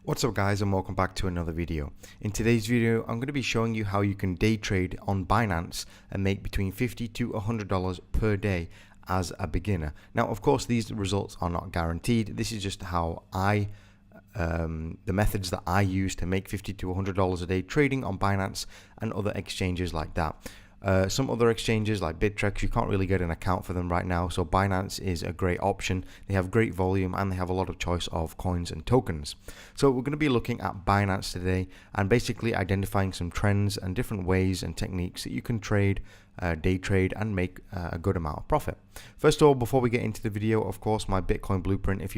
What's up guys, and welcome back to another video. In today's video I'm going to be showing you how you can day trade on Binance and make between $50 to $100 per day as a beginner. Now of course these results are not guaranteed. This is just how the methods that I use to make $50 to $100 a day trading on Binance and other exchanges like that. Some other exchanges like Bittrex, you can't really get an account for them right now, so Binance is a great option. They have great volume and they have a lot of choice of coins and tokens. So we're going to be looking at Binance today and basically identifying some trends and different ways and techniques that you can trade, day trade, and make a good amount of profit. First of all, before we get into the video, of course, my Bitcoin blueprint, if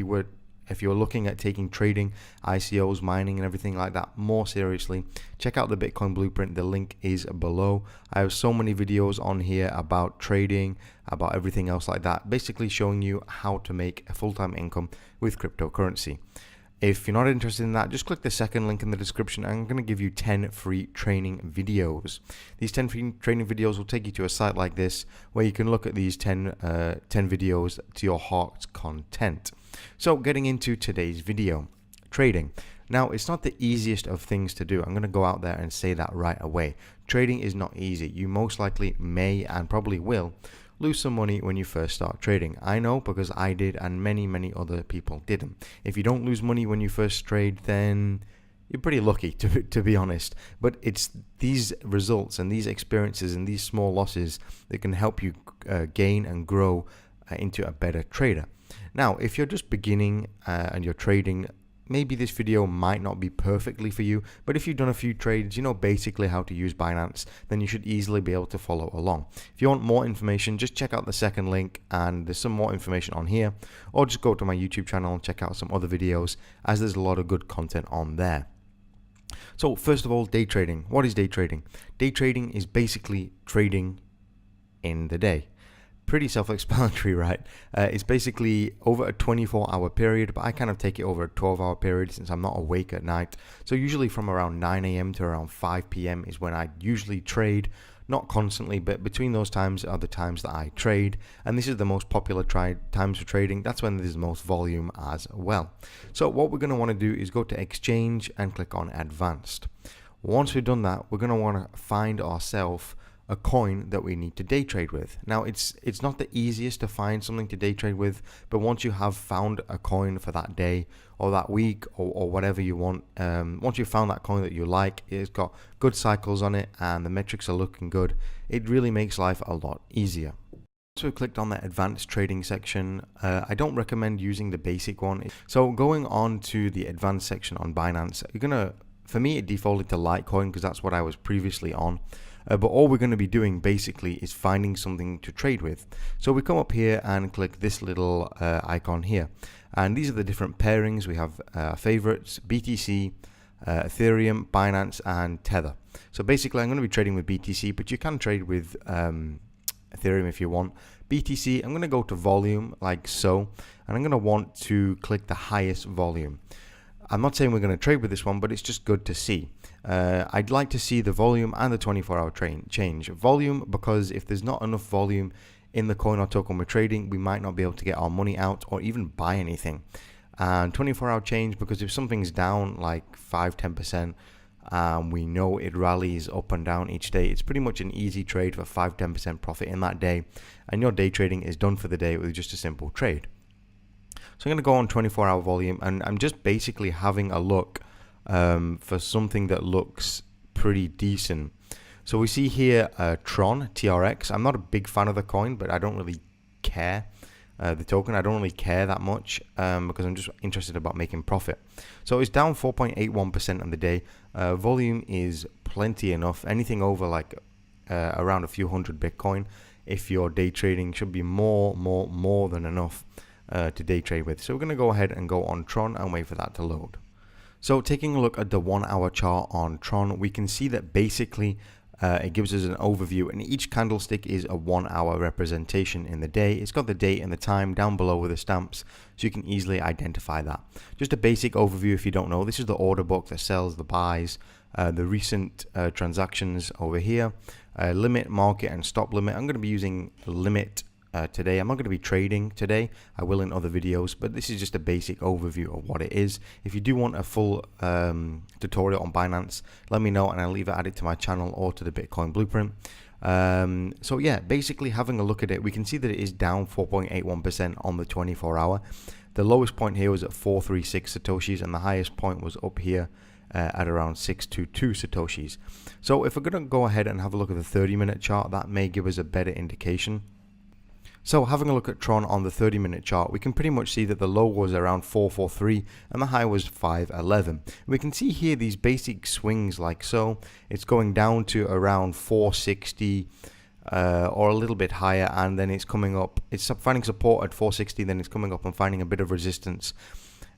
you're looking at taking trading, ICOs, mining and everything like that more seriously, check out the Bitcoin blueprint. The link is below. I have so many videos on here about trading, about everything else like that, basically showing you how to make a full-time income with cryptocurrency. If you're not interested in that, just click the second link in the description. I'm going to give you 10 free training videos. These 10 free training videos will take you to a site like this where you can look at these 10 videos to your heart's content. So getting into today's video, trading. Now it's not the easiest of things to do. I'm going to go out there and say that right away. Trading is not easy. You most likely may and probably will lose some money when you first start trading. I know because I did and many other people didn't. If you don't lose money when you first trade, then you're pretty lucky to be honest. But it's these results and these experiences and these small losses that can help you gain and grow into a better trader. Now if you're just beginning and you're trading, maybe this video might not be perfectly for you, but if you've done a few trades, you know basically how to use Binance, then you should easily be able to follow along. If you want more information, just check out the second link and there's some more information on here, or just go to my YouTube channel and check out some other videos, as there's a lot of good content on there. So first of all, day trading. What is day trading? Day trading is basically trading in the day. Pretty self-explanatory, right? It's basically over a 24-hour period, but I kind of take it over a 12-hour period since I'm not awake at night. So usually from around 9 a.m. to around 5 p.m. is when I usually trade. Not constantly, but between those times are the times that I trade, and this is the most popular times for trading. That's when there's the most volume as well. So what we're going to want to do is go to exchange and click on advanced. Once we've done that, we're going to want to find ourselves a coin that we need to day trade with. Now it's not the easiest to find something to day trade with, but once you have found a coin for that day or that week or whatever you want, once you've found that coin that you like, it's got good cycles on it and the metrics are looking good, it really makes life a lot easier. Once we've clicked on the advanced trading section, I don't recommend using the basic one. So going on to the advanced section on Binance, for me it defaulted to Litecoin because that's what I was previously on. But all we're going to be doing basically is finding something to trade with. So we come up here and click this little icon here. And these are the different pairings. We have favorites, BTC, Ethereum, Binance, and Tether. So basically I'm going to be trading with BTC, but you can trade with Ethereum if you want. BTC, I'm going to go to volume like so. And I'm going to want to click the highest volume. I'm not saying we're going to trade with this one, but it's just good to see. I'd like to see the volume and the 24-hour change. Volume, because if there's not enough volume in the coin or token we're trading, we might not be able to get our money out or even buy anything. And 24-hour change, because if something's down like 5-10%, we know it rallies up and down each day, it's pretty much an easy trade for 5-10% profit in that day, and your day trading is done for the day with just a simple trade. So I'm going to go on 24-hour volume, and I'm just basically having a look for something that looks pretty decent. So we see here Tron, TRX. I'm not a big fan of the coin, but I don't really care. The token, I don't really care that much because I'm just interested about making profit. So it's down 4.81% on the day. Volume is plenty enough. Anything over like around a few hundred Bitcoin, if you're day trading, should be more than enough to day trade with. So we're going to go ahead and go on Tron and wait for that to load. So taking a look at the 1 hour chart on Tron, we can see that basically it gives us an overview, and each candlestick is a 1 hour representation in the day. It's got the date and the time down below with the stamps, so you can easily identify that. Just a basic overview if you don't know. This is the order book that sells the buys, the recent transactions over here, limit, market, and stop limit. I'm going to be using limit today. I'm not going to be trading today. I will in other videos, but this is just a basic overview of what it is. If you do want a full tutorial on Binance, let me know and I'll either add it to my channel or to the Bitcoin Blueprint. So yeah, basically having a look at it, we can see that it is down 4.81% on the 24-hour. The lowest point here was at 436 Satoshis and the highest point was up here at around 622 Satoshis. So if we're going to go ahead and have a look at the 30-minute chart, that may give us a better indication. So having a look at Tron on the 30-minute chart, we can pretty much see that the low was around 443 and the high was 511. We can see here these basic swings like so. It's going down to around 460 or a little bit higher, and then it's coming up. It's finding support at 460, then it's coming up and finding a bit of resistance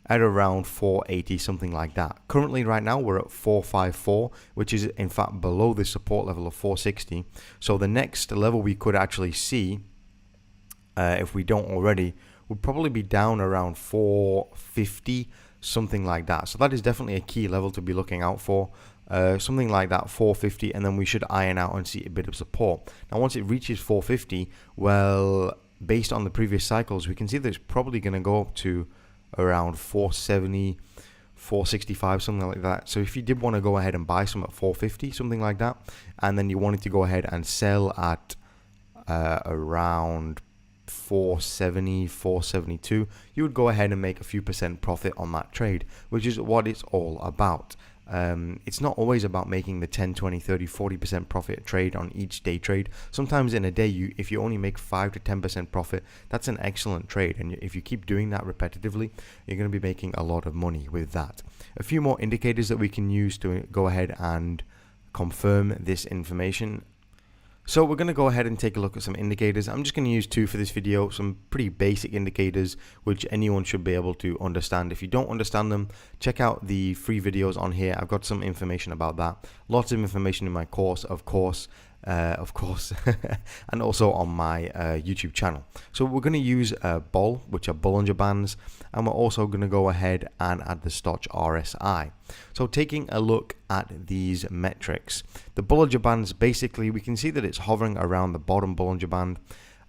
at around 480, something like that. Currently right now we're at 454, which is in fact below the support level of 460. So the next level we could actually see, if we don't already, would probably be down around 450, something like that. So that is definitely a key level to be looking out for. Something like that, 450, and then we should iron out and see a bit of support. Now once it reaches 450, well, based on the previous cycles, we can see that it's probably going to go up to around 470, 465, something like that. So if you did want to go ahead and buy some at 450, something like that, and then you wanted to go ahead and sell at around 470, 472, you would go ahead and make a few percent profit on that trade, which is what it's all about. It's not always about making the 10, 20, 30, 40% profit trade on each day trade. Sometimes in a day, if you only make 5 to 10% profit, that's an excellent trade. And if you keep doing that repetitively, you're going to be making a lot of money with that. A few more indicators that we can use to go ahead and confirm this information. So we're going to go ahead and take a look at some indicators. I'm just going to use two for this video, some pretty basic indicators which anyone should be able to understand. If you don't understand them, check out the free videos on here. I've got some information about that. Lots of information in my course, of course, and also on my YouTube channel. So we're going to use BOL, which are Bollinger Bands, and we're also going to go ahead and add the Stoch RSI. So taking a look at these metrics, the Bollinger Bands, basically we can see that it's hovering around the bottom Bollinger Band,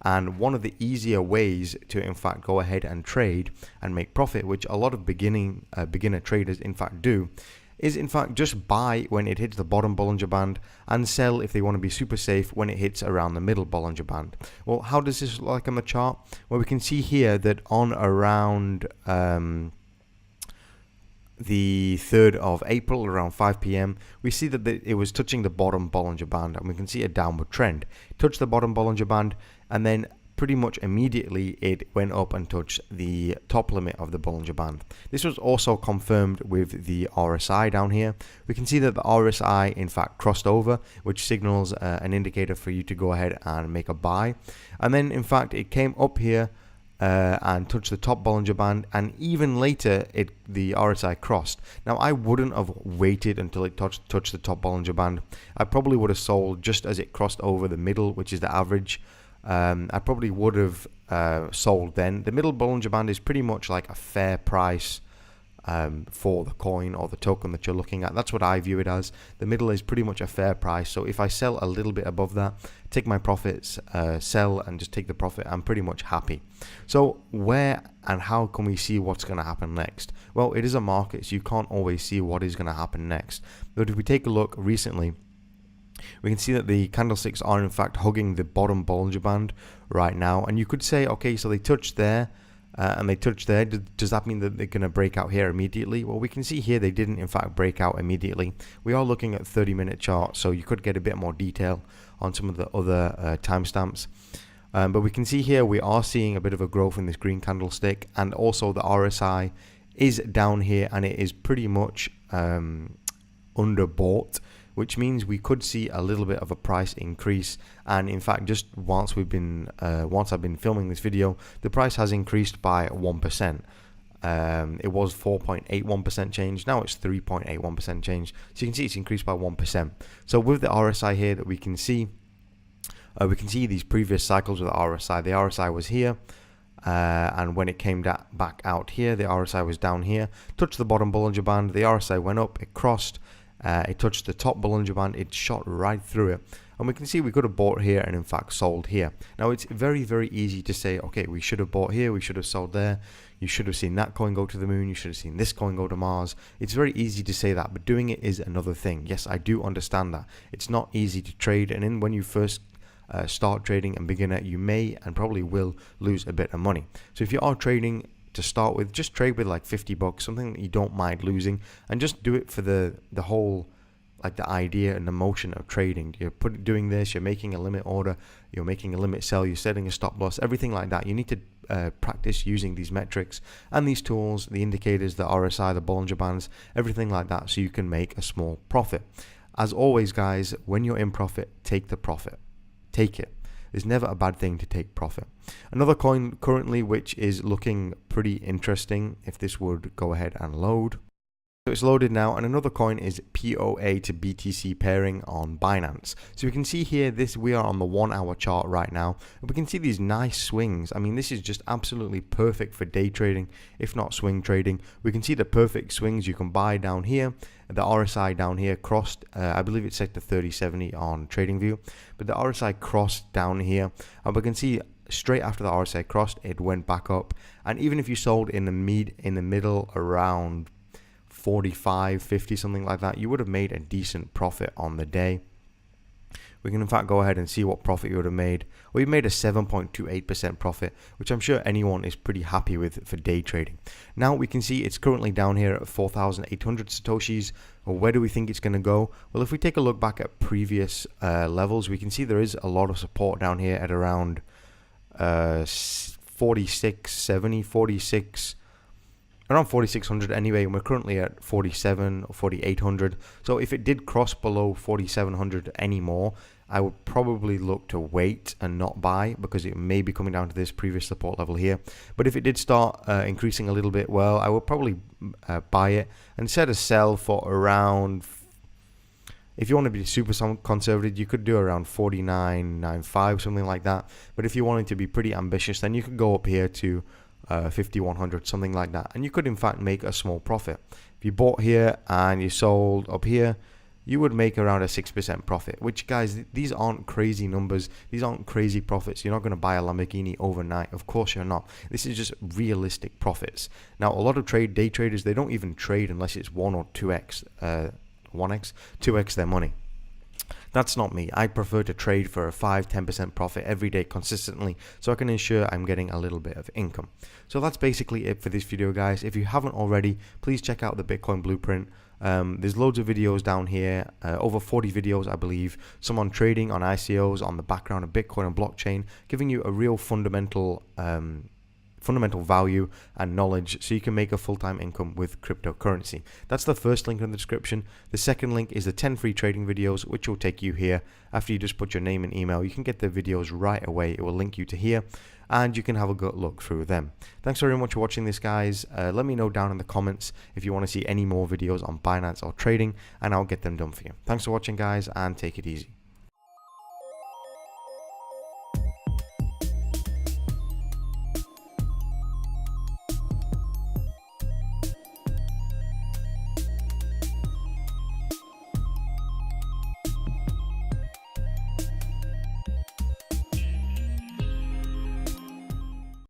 and one of the easier ways to in fact go ahead and trade and make profit, which a lot of beginner traders in fact do, is in fact just buy when it hits the bottom Bollinger Band and sell if they want to be super safe when it hits around the middle Bollinger Band. Well, how does this look like on the chart? Well, we can see here that on around the 3rd of April, around 5 p.m, we see that it was touching the bottom Bollinger Band, and we can see a downward trend. It touched the bottom Bollinger Band, and then pretty much immediately it went up and touched the top limit of the Bollinger Band. This was also confirmed with the RSI down here. We can see that the RSI in fact crossed over, which signals an indicator for you to go ahead and make a buy. And then in fact it came up here and touched the top Bollinger Band, and even later the RSI crossed. Now I wouldn't have waited until it touched the top Bollinger Band. I probably would have sold just as it crossed over the middle, which is the average. I probably would have sold then. The middle Bollinger Band is pretty much like a fair price for the coin or the token that you're looking at. That's what I view it as. The middle is pretty much a fair price. So if I sell a little bit above that, take my profits, sell and just take the profit, I'm pretty much happy. So where and how can we see what's going to happen next? Well, it is a market, so you can't always see what is going to happen next. But if we take a look recently, we can see that the candlesticks are in fact hugging the bottom Bollinger Band right now, and you could say, okay, so they touched there and they touched there. Does that mean that they're going to break out here immediately? Well, we can see here they didn't in fact break out immediately. We are looking at 30-minute charts, so you could get a bit more detail on some of the other timestamps. But we can see here we are seeing a bit of a growth in this green candlestick, and also the RSI is down here and it is pretty much underbought, which means we could see a little bit of a price increase. And in fact, just once I've been filming this video, the price has increased by 1%. It was 4.81% change, now it's 3.81% change. So you can see it's increased by 1%. So with the RSI here that we can see these previous cycles with the RSI was here. And when it came back out here, the RSI was down here, touched the bottom Bollinger Band, the RSI went up, it crossed, It touched the top Bollinger Band, it shot right through it. And we can see we could have bought here and in fact sold here. Now it's very, very easy to say, okay, we should have bought here, we should have sold there. You should have seen that coin go to the moon, you should have seen this coin go to Mars. It's very easy to say that, but doing it is another thing. Yes, I do understand that. It's not easy to trade, and when you first start trading and beginner, you may and probably will lose a bit of money. So if you are trading to start with, just trade with like 50 bucks, something that you don't mind losing, and just do it for the whole, like the idea and the motion of trading. You're doing this, you're making a limit order, you're making a limit sell, you're setting a stop loss, everything like that. You need to practice using these metrics and these tools, the indicators, the RSI, the Bollinger Bands, everything like that, so you can make a small profit. As always, guys, when you're in profit, take the profit. Take it. It's never a bad thing to take profit. Another coin currently which is looking pretty interesting, if this would go ahead and load. So it's loaded now, and another coin is POA to BTC pairing on Binance. So we can see here, we are on the 1 hour chart right now, and we can see these nice swings. I mean, this is just absolutely perfect for day trading, if not swing trading. We can see the perfect swings. You can buy down here, the RSI down here crossed, I believe it's set to 3070 on TradingView, but the RSI crossed down here, and we can see straight after the RSI crossed, it went back up. And even if you sold in the middle around 45, 50, something like that, you would have made a decent profit on the day. We can in fact go ahead and see what profit you would have made. We made a 7.28% profit, which I'm sure anyone is pretty happy with for day trading. Now we can see it's currently down here at 4,800 Satoshis. Well, where do we think it's going to go? Well, if we take a look back at previous levels, we can see there is a lot of support down here at around 4670, 46, around 4600 anyway, and we're currently at 47 or 4800. So if it did cross below 4700 anymore, I would probably look to wait and not buy, because it may be coming down to this previous support level here. But if it did start increasing a little bit, well, I would probably buy it and set a sell for around, if you want to be super conservative, you could do around 49.95, something like that. But if you wanted to be pretty ambitious, then you could go up here to 5100, something like that, and you could in fact make a small profit. If you bought here and you sold up here, you would make around a 6% profit, which, guys, these aren't crazy numbers, these aren't crazy profits. You're not going to buy a Lamborghini overnight, of course you're not. This is just realistic profits. Now, a lot of day traders, they don't even trade unless it's 1 or 2x 2x their money. That's not me. I prefer to trade for a 5-10% profit every day consistently, so I can ensure I'm getting a little bit of income. So that's basically it for this video, guys. If you haven't already, please check out the Bitcoin Blueprint. There's loads of videos down here, over 40 videos I believe, some on trading, on ICOs, on the background of Bitcoin and blockchain, giving you a real fundamental value and knowledge so you can make a full-time income with cryptocurrency. That's the first link in the description. The second link is the 10 free trading videos, which will take you here. After you just put your name and email, you can get the videos right away. It will link you to here, and you can have a good look through them. Thanks very much for watching this, guys. Let me know down in the comments if you want to see any more videos on Binance or trading, and I'll get them done for you. Thanks for watching, guys, and take it easy.